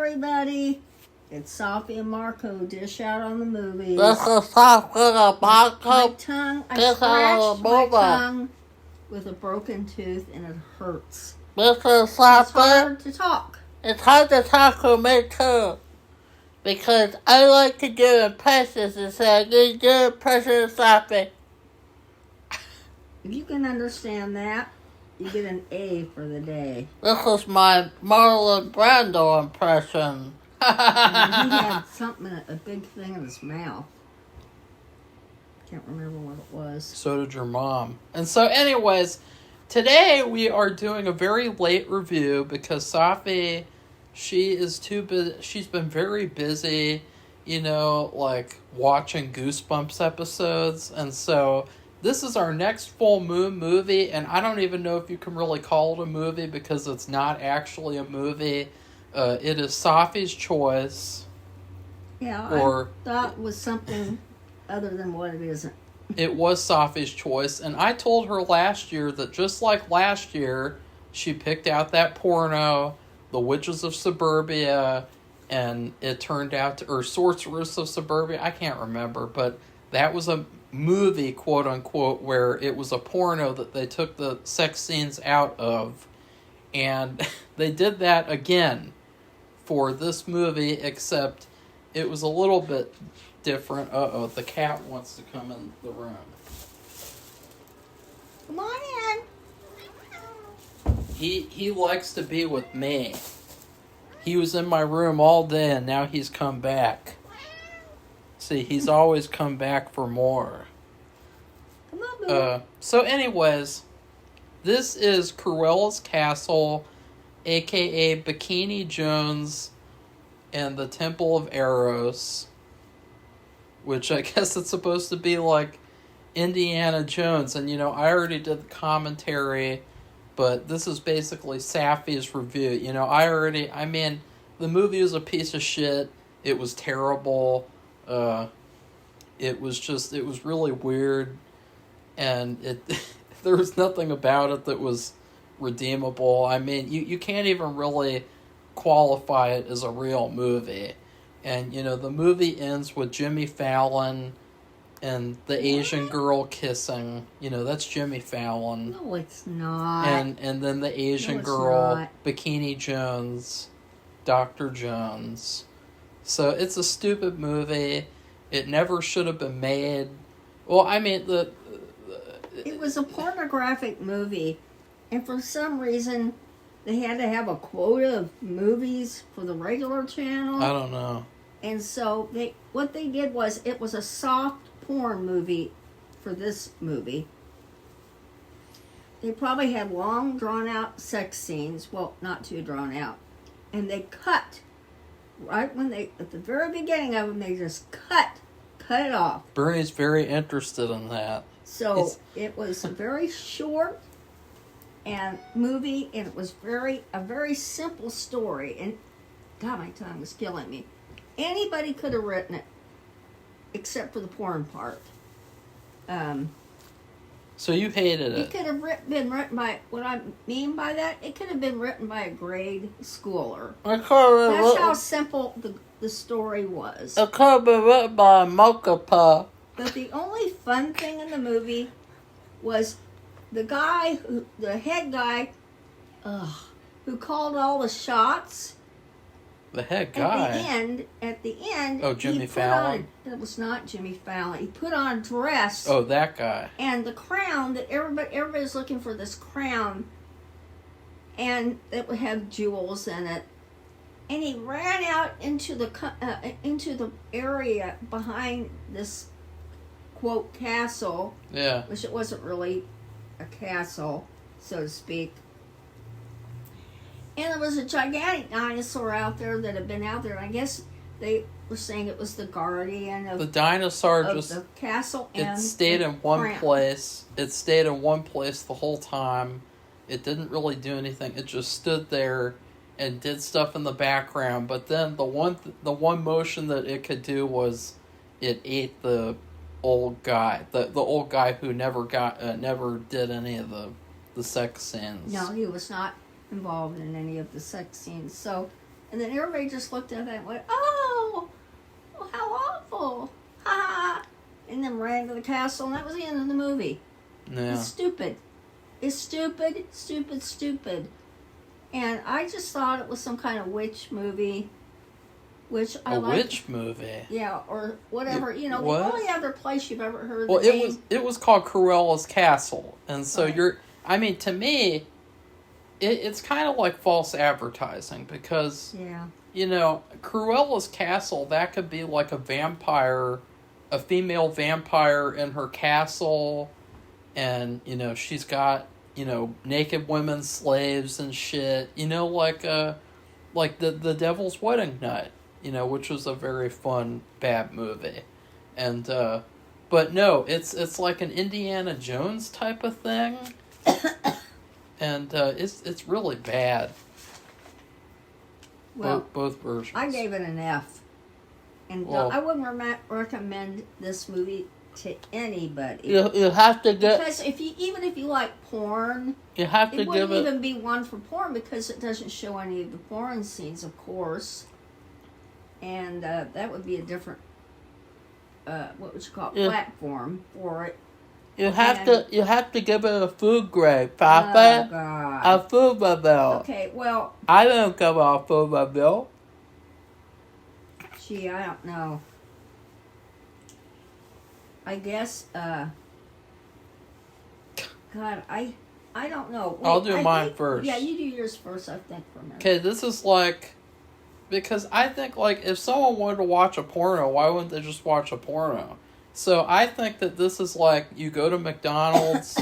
everybody. It's Safi and Marco dish out on the movies. This is Safi and Marco. I scratched my tongue with a broken tooth and it hurts. This is Safi. It's hard to talk. It's hard to talk to me too. Because I like to do impressions and say, I'm going to do impressions of Safi. If you can understand that, you get an A for the day. This is my Marlon Brando impression. And he had something, a big thing in his mouth. Can't remember what it was. So did your mom. And so anyways, today we are doing a very late review because Safi, she is too busy. She's been very busy, like watching Goosebumps episodes. And so this is our next full moon movie. And I don't even know if you can really call it a movie because it's not actually a movie. It is Safi's choice. Yeah, I thought it was something other than what it isn't. It was Safi's choice, and I told her last year that just like last year, she picked out that porno, The Witches of Suburbia, and it turned out to, or Sorceress of Suburbia, I can't remember, but that was a movie, quote unquote, where it was a porno that they took the sex scenes out of, and they did that again for this movie, except it was a little bit different. Uh-oh, the cat wants to come in the room. Come on in. He likes to be with me. He was in my room all day and now he's come back. See, he's always come back for more. Come on, Boo. So anyways, this is Cruella's Castle, aka Bikini Jones and the Temple of Eros, which I guess it's supposed to be like Indiana Jones. And, I already did the commentary, but this is basically Safi's review. The movie was a piece of shit. It was terrible. It was really weird. And there was nothing about it that was redeemable. You can't even really qualify it as a real movie. And, the movie ends with Jimmy Fallon and the Asian girl kissing. That's Jimmy Fallon. No, it's not. And then the Asian girl, Bikini Jones, Dr. Jones. So it's a stupid movie. It never should have been made. Well, it was a pornographic movie. And for some reason, they had to have a quota of movies for the regular channel. I don't know. And so what they did was it was a soft porn movie for this movie. They probably had long drawn out sex scenes. Well, not too drawn out. And they cut right when at the very beginning of them, they just cut it off. Bernie's very interested in that. So it was a very short and movie, and it was a very simple story. And God, my tongue was killing me. Anybody could have written it, except for the porn part. So you hated it. It could have been written by, what I mean by that, it could have been written by a grade schooler. That's how simple the story was. It could have been written by a mocha pup. But the only fun thing in the movie was the head guy, who called all the shots. The head guy? At the end. Oh, Jimmy Fallon? It was not Jimmy Fallon. He put on a dress. Oh, that guy. And the crown that everybody's looking for, this crown. And it would have jewels in it. And he ran out into the area behind this, quote, castle. Yeah. Which it wasn't really a castle, so to speak. And there was a gigantic dinosaur out there that had been out there. And I guess they were saying it was the guardian of the dinosaur of the castle. And it stayed in one place. It stayed in one place the whole time. It didn't really do anything. It just stood there and did stuff in the background. But then the one motion that it could do was it ate the old guy, the old guy who never did any of the sex scenes. No, he was not involved in any of the sex scenes. So And then everybody just looked at that and went, "Oh, well, how awful!" Ha! And then ran to the castle, and that was the end of the movie. Yeah. It's stupid. It's stupid, stupid, stupid. And I just thought it was some kind of witch movie, which I like. Witch movie? Yeah, or whatever. You know, What? the only other place you've ever heard Well, the name. it was called Cruella's Castle, and so Right. to me, it's kind of like false advertising because Yeah. Cruella's Castle, that could be like a vampire, a female vampire in her castle, and she's got naked women slaves and shit, like the Devil's Wedding Night, which was a very fun bad movie, and but no, it's like an Indiana Jones type of thing. And it's really bad. Well, both versions. I gave it an F. And Well, I wouldn't recommend this movie to anybody. You have to get. Because even if you like porn, You have to it give wouldn't it. even be one for porn because it doesn't show any of the porn scenes, of course. And that would be a different, what would you call it, Yeah. platform for it. You have and- to. You have to give it a food grade, Oh, Papa. God. A food review. Okay, well, I don't give a food review. gee, I don't know. I guess, God, I don't know. I'll do I mine think- first. Yeah, you do yours first, I think, for a minute. Okay, this is like, because I think like if someone wanted to watch a porno, why wouldn't they just watch a porno? So I think that this is like you go to McDonald's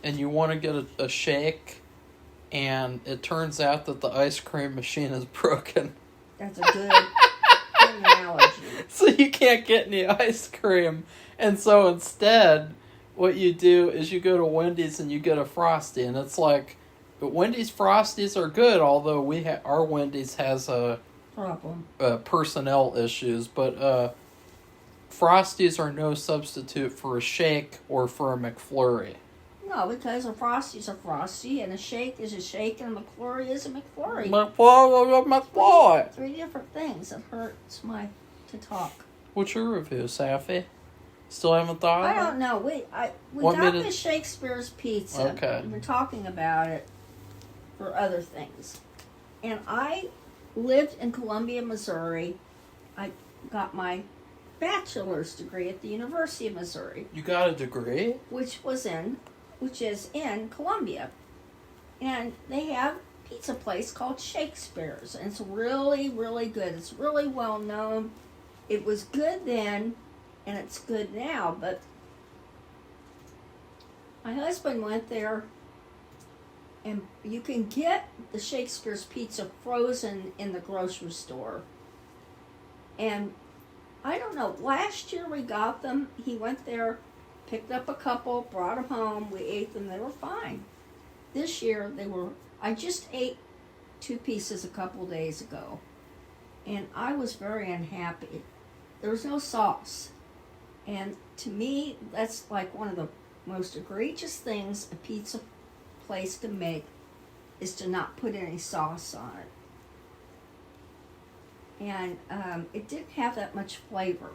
and you want to get a shake, and it turns out that the ice cream machine is broken. That's a good analogy. So you can't get any ice cream. And so instead, what you do is you go to Wendy's and you get a Frosty. And it's like, but Wendy's Frosties are good, although our Wendy's has Problem. personnel issues. But Frosties are no substitute for a shake or for a McFlurry. No, because a Frosty's a Frosty, and a shake is a shake, and a McFlurry is a McFlurry. McFlurry. Three different things. It hurts to talk. What's your review, Safi? Still haven't thought I of it? don't know. We Want me got to- this Shakespeare's Pizza. Okay. We've been talking about it for other things. And I lived in Columbia, Missouri. I got my bachelor's degree at the University of Missouri, You got a degree? which is in Columbia. And they have a pizza place called Shakespeare's, and it's really, really good. It's really well known. It was good then, and it's good now, but my husband went there, and you can get the Shakespeare's pizza frozen in the grocery store. And I don't know, last year we got them. He went there, picked up a couple, brought them home. We ate them. They were fine. This year I just ate 2 pieces a couple days ago, and I was very unhappy. There was no sauce. And to me, that's like one of the most egregious things a pizza place can make is to not put any sauce on it. And it didn't have that much flavor.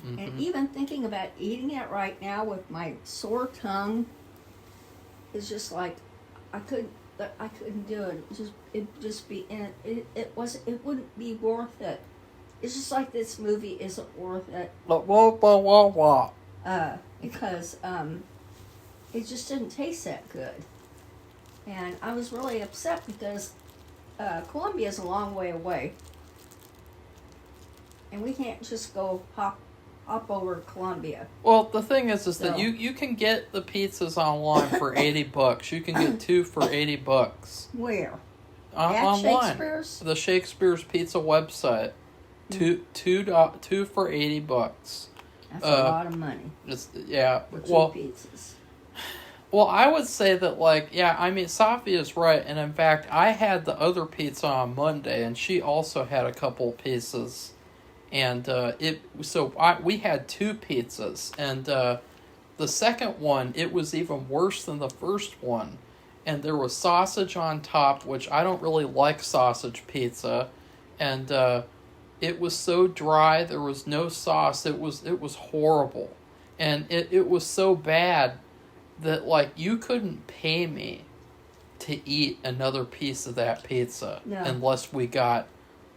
Mm-hmm. And even thinking about eating it right now with my sore tongue is just like I couldn't do it. It'd just be, and it wouldn't be worth it. It's just like this movie isn't worth it. Because it just didn't taste that good. And I was really upset because Columbia is a long way away. And we can't just go hop over Columbia. Well, the thing is that So- you can get the pizzas online for $80. You can get 2 for $80. Where? Online. Shakespeare's? The Shakespeare's Pizza website. Two for $80. That's a lot of money Yeah. for 2 Well, pizzas. well, I would say that Safi is right, and in fact, I had the other pizza on Monday, and she also had a couple pieces, and we had 2 pizzas, and the second one, it was even worse than the first one. and there was sausage on top, which I don't really like sausage pizza, and it was so dry. There was no sauce. It was horrible, and it was so bad that like you couldn't pay me to eat another piece of that pizza unless we got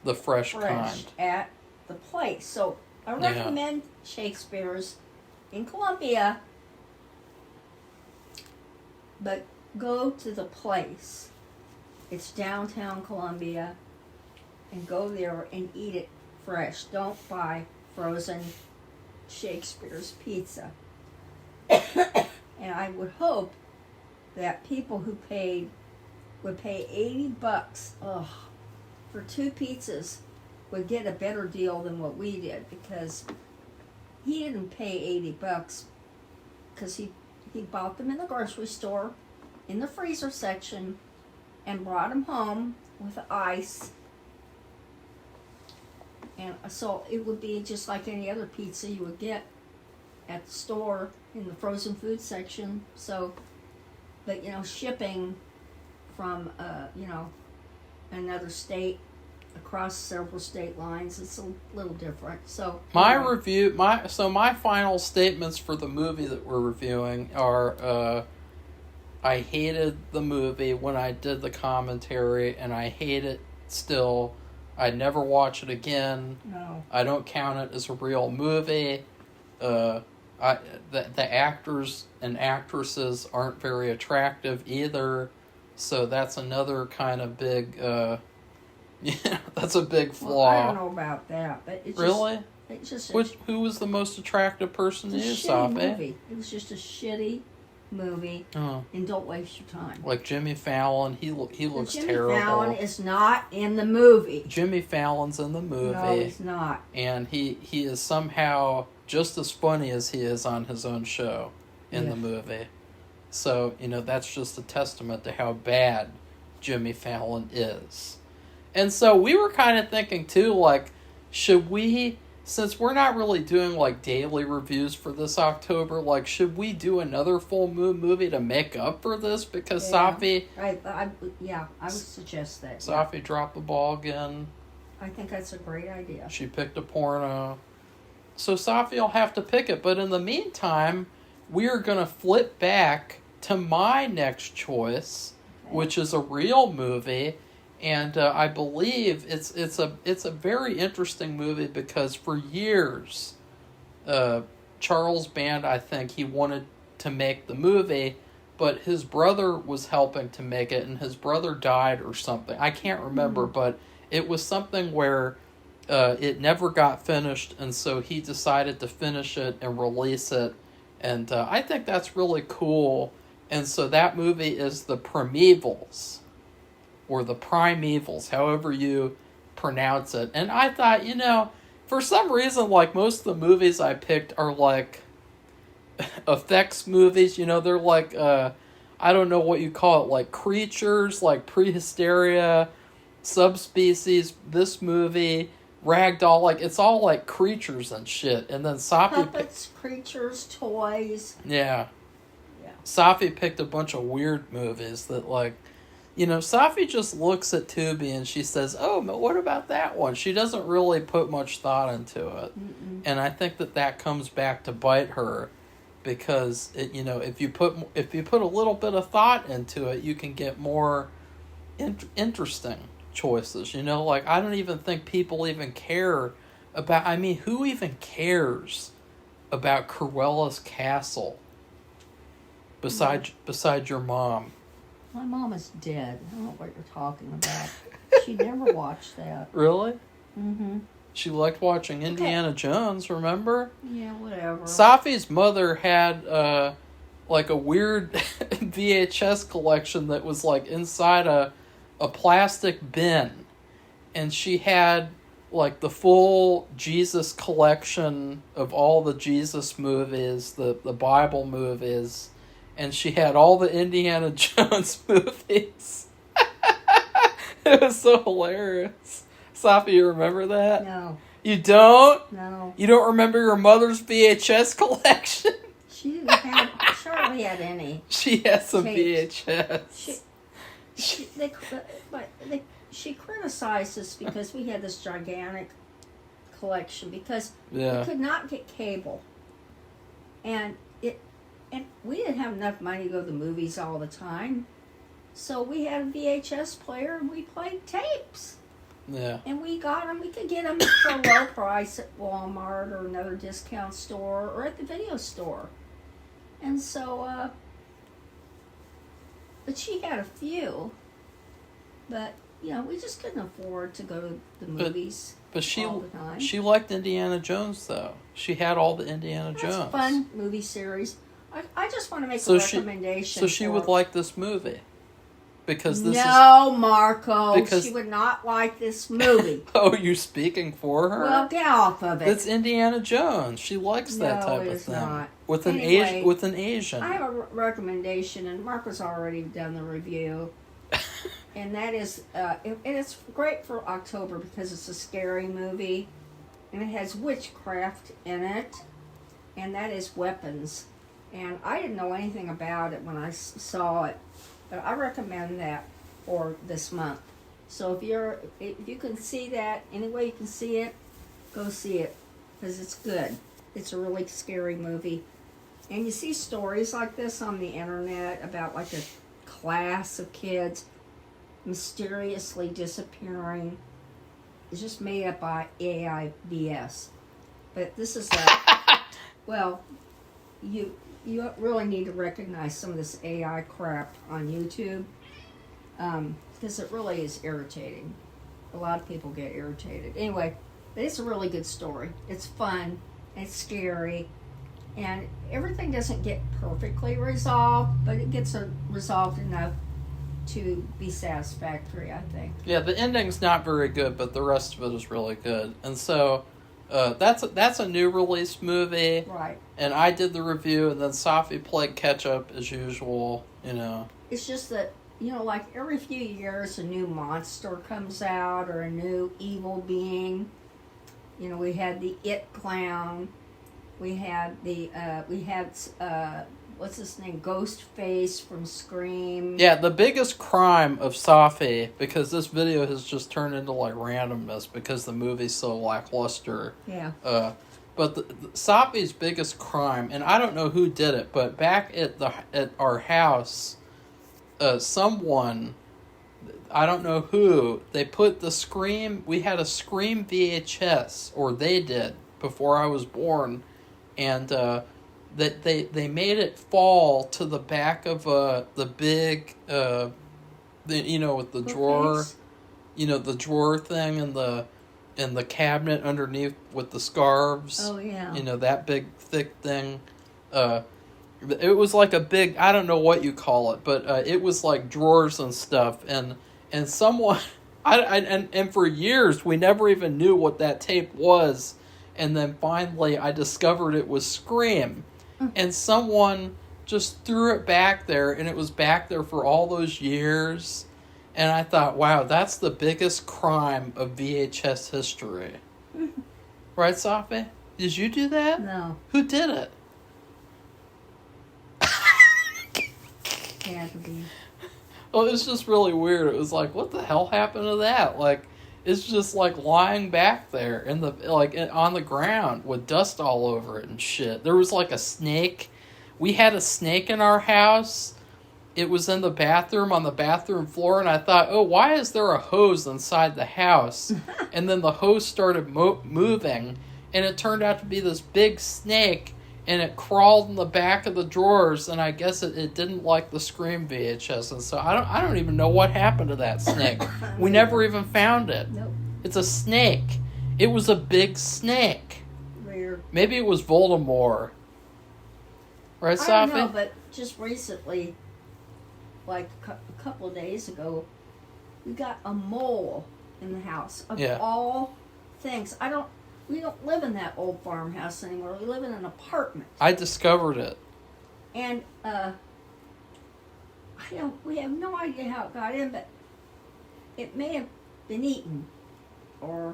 the fresh kind at the place. So I recommend Shakespeare's in Columbia, but go to the place. It's downtown Columbia, and go there and eat it fresh. Don't buy frozen Shakespeare's pizza. And I would hope that people who would pay $80 for 2 pizzas would get a better deal than what we did, because he didn't pay $80 because he bought them in the grocery store in the freezer section and brought them home with ice. And so it would be just like any other pizza you would get at the store in the frozen food section. So, but shipping from another state across several state lines, it's a little different. So my final statements for the movie that we're reviewing are I hated the movie when I did the commentary, and I hate it still. I'd never watch it again. No. I don't count it as a real movie. The actors and actresses aren't very attractive either, so that's another kind of big that's a big flaw. Well, I don't know about that, but it's really? It's just who was the most attractive person to you, Safi? Safi? It was just a shitty movie, and don't waste your time. Like Jimmy Fallon, he looks Jimmy terrible. Jimmy Fallon is not in the movie. Jimmy Fallon's in the movie. No, he's not. And he is somehow just as funny as he is on his own show in the movie. So, that's just a testament to how bad Jimmy Fallon is. And so we were kind of thinking too, like, should we, since we're not really doing like daily reviews for this October, like, should we do another full moon movie to make up for this? Because Safi... I would suggest that. Safi dropped the ball again. I think that's a great idea. She picked a porno. So Safi will have to pick it. But in the meantime, we are going to flip back to my next choice, which is a real movie. And I believe it's a very interesting movie because for years, Charles Band, I think he wanted to make the movie, but his brother was helping to make it, and his brother died or something. I can't remember, but it was something where it never got finished, and so he decided to finish it and release it. And I think that's really cool. And so that movie is The Primevals. Or The Primevals, however you pronounce it. And I thought, for some reason, like, most of the movies I picked are, like, effects movies. They're like, I don't know what you call it, like, creatures, like Prehysteria, Subspecies, this movie, Ragdoll, like, it's all, like, creatures and shit. And then Safi... Puppets, creatures, toys. Yeah. Safi picked a bunch of weird movies that, like... Safi just looks at Tubi and she says, oh, but what about that one? She doesn't really put much thought into it. Mm-mm. And I think that comes back to bite her because, if you put a little bit of thought into it, you can get more interesting choices. Like, I don't even think people even care about, who even cares about Cruella's castle besides your mom? My mom is dead. I don't know what you're talking about. She never watched that. Really? Mm-hmm. She liked watching Indiana Jones, remember? Yeah, whatever. Safi's mother had, like, a weird VHS collection that was, like, inside a plastic bin. And she had, like, the full Jesus collection of all the Jesus movies, the Bible movies. And she had all the Indiana Jones movies. It was so hilarious. Safi, you remember that? No. You don't? No. You don't remember your mother's VHS collection? She she hardly had any. She has some Tapes. VHS. She criticized us because we had this gigantic collection because Yeah. we could not get cable, and we didn't have enough money to go to the movies all the time, so we had a VHS player and we played tapes, Yeah. and we got them. We could get them for a low price at Walmart or another discount store or at the video store, and so. But she had a few, but we just couldn't afford to go to the movies. But all the time. she liked Indiana Jones though. She had all the Indiana That's Jones. a fun movie series. I just want to make So a she- recommendation. So she would like this movie. Because this No, Marco. because- She would not like this movie. Oh, you speaking for her? Well, get off of it. It's Indiana Jones. She likes that No, type it of is thing. not. With an Anyway, Asian. I have a recommendation, and Marco's already done the review. And that is, and it's great for October because it's a scary movie, and it has witchcraft in it, and that is Weapons. And I didn't know anything about it when I saw it, but I recommend that for this month. So if you can see that any way you can see it, go see it because it's good. It's a really scary movie, and you see stories like this on the internet about like a class of kids mysteriously disappearing. It's just made up by AI BS. But this is well, you really need to recognize some of this AI crap on YouTube because it really is irritating. A lot of people get irritated. Anyway, but it's a really good story. It's fun. It's scary. And everything doesn't get perfectly resolved, but it gets resolved enough to be satisfactory, I think. Yeah, the ending's not very good, but the rest of it is really good. And so that's a new release movie. Right. And I did the review, and then Safi played catch up as usual. It's just that like every few years a new monster comes out or a new evil being. We had the It Clown. We had what's his name? Ghostface from Scream. Yeah, the biggest crime of Safi, because this video has just turned into like randomness because the movie's so lackluster. Yeah. But Safi's biggest crime, and I don't know who did it, but back at our house, someone, I don't know who, they put the Scream. We had a Scream VHS, or they did before I was born, and that they made it fall to the back of the big with the drawer, Bookcase? The drawer thing and the cabinet underneath with the scarves. Oh yeah. That big thick thing. It was like a big, I don't know what you call it, but it was like drawers and stuff, and someone and for years we never even knew what that tape was, and then finally I discovered it was Scream. And someone just threw it back there, and it was back there for all those years. And I thought, wow, that's the biggest crime of VHS history. Right, Safi? Did you do that? No. Who did it? Had to be. Well, it was just really weird. It was like, what the hell happened to that? Like, it's just like lying back there on the ground with dust all over it and shit. There was like a snake. We had a snake in our house. It was in the bathroom on the bathroom floor, and I thought, oh, why is there a hose inside the house? And then the hose started moving, and it turned out to be this big snake, and it crawled in the back of the drawers, and I guess it didn't like the Scream VHS, and so I don't even know what happened to that snake. We never even found it. Nope. It's a snake. It was a big snake. Weird. Maybe it was Voldemort. Right, Safi? I don't know, but just recently, like a couple of days ago, we got a mole in the house. Of all things. We don't live in that old farmhouse anymore. We live in an apartment. I discovered it. And we have no idea how it got in, but it may have been eaten. Or,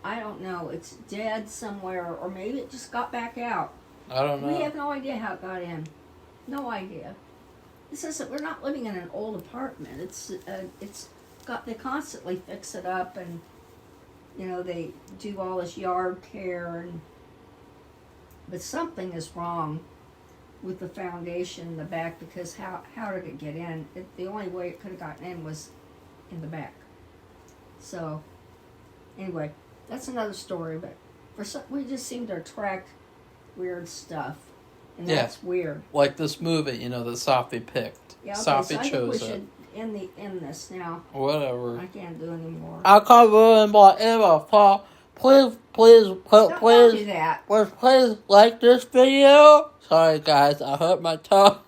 I don't know, it's dead somewhere, or maybe it just got back out. I don't know. We have no idea how it got in. No idea. This isn't. We're not living in an old apartment. It's got. They constantly fix it up, and they do all this yard care, but something is wrong with the foundation in the back, because how did it get in? The only way it could have gotten in was in the back. So anyway, that's another story. But we just seem to attract weird stuff, and that's weird. Like this movie, that Safi picked. Yeah, okay, Safi so I think chose we it. should end this now. Whatever. I can't do anymore. I can't remember ever. So please, Don't do that. please like this video. Sorry guys, I hurt my tongue.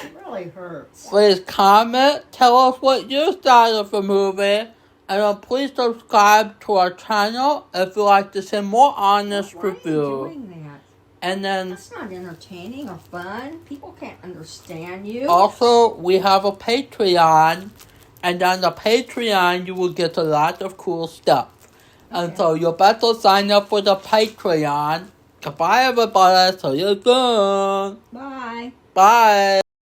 It really hurts. Please comment, tell us what you thought of the movie, and then please subscribe to our channel if you'd like to see more honest Why are you review. doing that? And then That's not entertaining or fun. People can't understand you. also we have a Patreon, and on the Patreon you will get a lot of cool stuff. And so you better sign up for the Patreon. Goodbye everybody, see you soon. Bye. Bye.